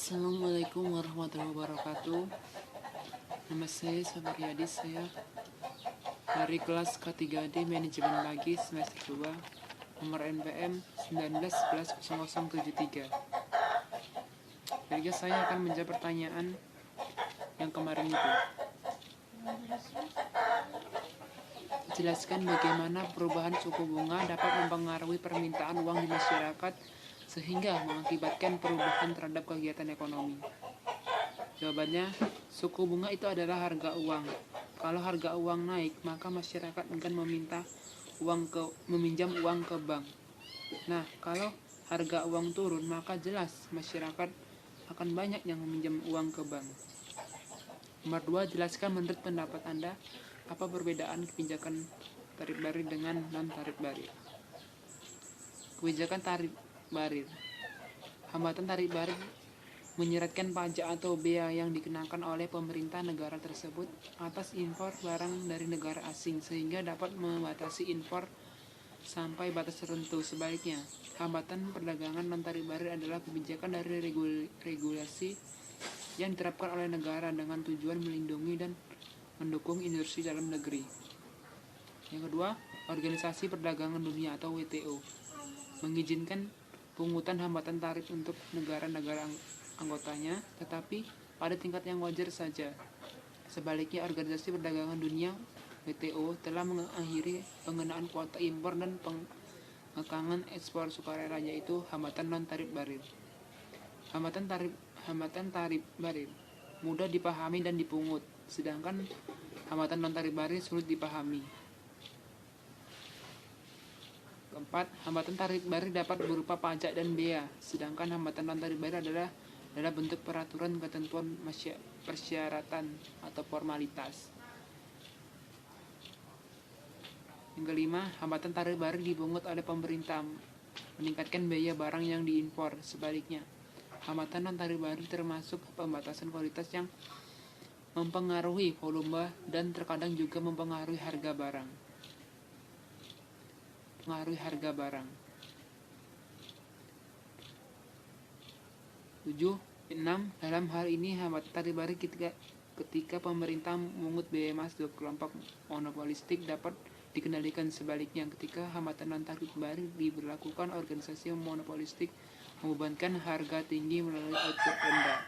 Assalamualaikum warahmatullahi wabarakatuh. Nama saya Sabaryadi, saya dari kelas K3D Manajemen Pagi semester 2, nomor NPM 19110073. Jadi saya akan menjawab pertanyaan yang kemarin itu. Jelaskan bagaimana perubahan suku bunga dapat mempengaruhi permintaan uang di masyarakat sehingga mengakibatkan perubahan terhadap kegiatan ekonomi. Jawabannya, suku bunga itu adalah harga uang. Kalau harga uang naik, maka masyarakat akan meminjam uang ke bank. Nah, kalau harga uang turun, maka jelas masyarakat akan banyak yang meminjam uang ke bank. Nomor 2, jelaskan menurut pendapat Anda apa perbedaan kebijakan tarif barir dengan non-tarif barir. Kebijakan tarif barir. Hambatan tarif barir menyeratkan pajak atau bea yang dikenakan oleh pemerintah negara tersebut atas impor barang dari negara asing sehingga dapat membatasi impor sampai batas tertentu. Sebaliknya, hambatan perdagangan non-tarif barir adalah kebijakan dari regulasi yang diterapkan oleh negara dengan tujuan melindungi dan mendukung industri dalam negeri. Yang kedua, Organisasi Perdagangan Dunia atau WTO mengizinkan pungutan hambatan tarif untuk negara-negara anggotanya, tetapi pada tingkat yang wajar saja. Sebaliknya, Organisasi Perdagangan Dunia WTO telah mengakhiri penggunaan kuota impor dan pengekangan ekspor sukarela, yaitu hambatan non-tarif barir. Hambatan tarif barir mudah dipahami dan dipungut, sedangkan hambatan non-tarif barir sulit dipahami. Keempat, hambatan tarif barir dapat berupa pajak dan bea, sedangkan hambatan non-tarif barir adalah bentuk peraturan ketentuan persyaratan atau formalitas. Yang kelima, hambatan tarif barir dipungut oleh pemerintah meningkatkan biaya barang yang diimpor. Sebaliknya, hambatan non-tarif barir termasuk pembatasan kualitas yang mempengaruhi volume dan terkadang juga mempengaruhi harga barang. 7. Dalam hal ini hambatan tarif barir ketika pemerintah memungut biaya masuk kelompok monopolistik dapat dikendalikan. Sebaliknya, ketika hambatan non-tarif barir diberlakukan, organisasi monopolistik membebankan harga tinggi melalui output rendah.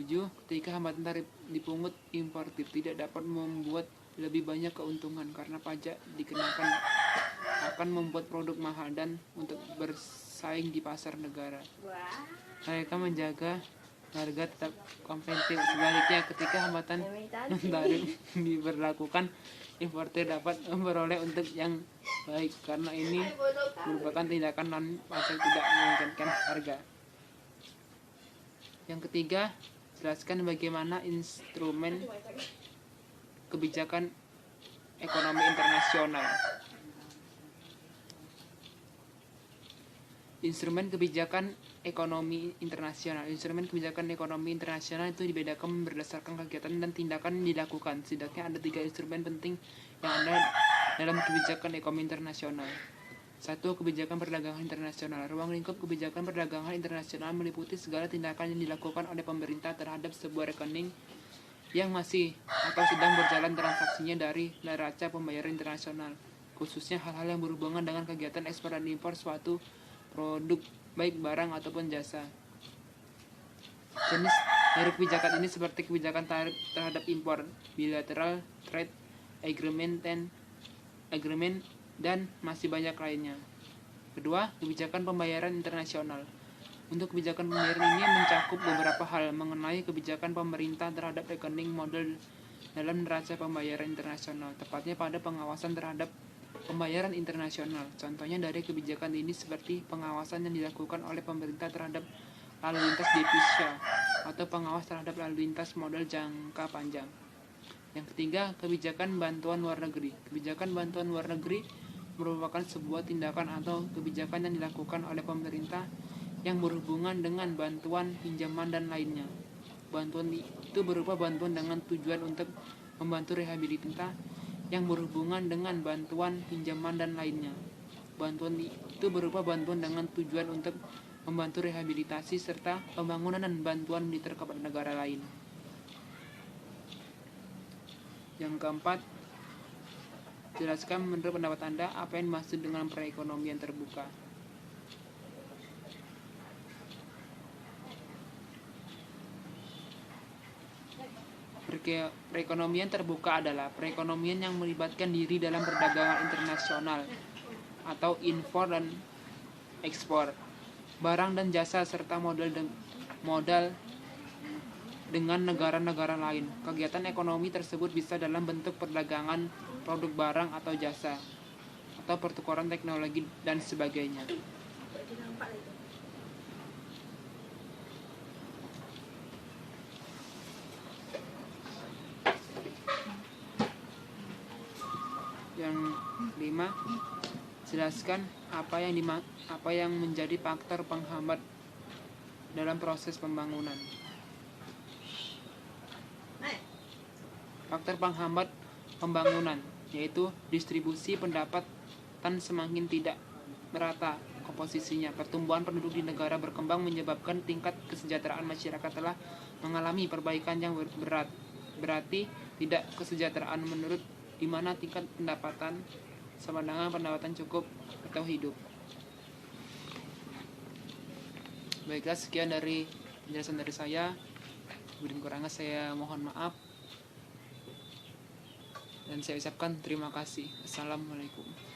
7. Ketika hambatan tarif dipungut, importir tidak dapat membuat lebih banyak keuntungan karena pajak dikenakan akan membuat produk mahal dan untuk bersaing di pasar negara. Mereka menjaga harga tetap kompetitif. Sebaliknya, ketika hambatan tarif diberlakukan, importir dapat memperoleh untuk yang baik karena ini merupakan tindakan non-pajak tidak meningkatkan harga. Yang ketiga, jelaskan bagaimana instrumen kebijakan ekonomi internasional. Instrumen kebijakan ekonomi internasional. Instrumen kebijakan ekonomi internasional itu dibedakan berdasarkan kegiatan dan tindakan yang dilakukan. Setidaknya ada 3 instrumen penting yang ada dalam kebijakan ekonomi internasional. 1. Kebijakan perdagangan internasional. Ruang lingkup kebijakan perdagangan internasional meliputi segala tindakan yang dilakukan oleh pemerintah terhadap sebuah rekening yang masih atau sedang berjalan transaksinya dari neraca pembayaran internasional, khususnya hal-hal yang berhubungan dengan kegiatan ekspor dan impor suatu produk, baik barang ataupun jasa. Jenis dari kebijakan ini seperti kebijakan tarif terhadap impor, bilateral trade agreement, dan masih banyak lainnya. Kedua, kebijakan pembayaran internasional. Untuk kebijakan pembayaran ini mencakup beberapa hal mengenai kebijakan pemerintah terhadap rekening modal dalam neraca pembayaran internasional, tepatnya pada pengawasan terhadap pembayaran internasional. Contohnya dari kebijakan ini seperti pengawasan yang dilakukan oleh pemerintah terhadap lalu lintas devisa atau pengawas terhadap lalu lintas modal jangka panjang. Yang ketiga, kebijakan bantuan luar negeri. Kebijakan bantuan luar negeri merupakan sebuah tindakan atau kebijakan yang dilakukan oleh pemerintah yang berhubungan dengan bantuan, pinjaman, dan lainnya. Bantuan itu berupa bantuan dengan tujuan untuk membantu rehabilitasi yang berhubungan dengan bantuan, pinjaman, dan lainnya. Bantuan itu berupa bantuan dengan tujuan untuk membantu rehabilitasi, serta pembangunan dan bantuan militer kepada negara lain. Yang keempat, jelaskan menurut pendapat Anda apa yang dimaksud dengan perekonomian terbuka. Perekonomian terbuka adalah perekonomian yang melibatkan diri dalam perdagangan internasional atau impor dan ekspor barang dan jasa serta modal dengan negara-negara lain. Kegiatan ekonomi tersebut bisa dalam bentuk perdagangan produk barang atau jasa, atau pertukaran teknologi dan sebagainya. Yang kelima, jelaskan apa yang menjadi faktor penghambat dalam proses pembangunan. Faktor penghambat pembangunan yaitu distribusi pendapatan semakin tidak merata komposisinya. Pertumbuhan penduduk di negara berkembang menyebabkan tingkat kesejahteraan masyarakat telah mengalami perbaikan yang berat. Berarti tidak kesejahteraan menurut di mana tingkat pendapatan sama dengan pendapatan cukup atau hidup. Baiklah, sekian dari penjelasan dari saya. Kurang kurangnya saya mohon maaf. Dan saya ucapkan terima kasih. Assalamualaikum.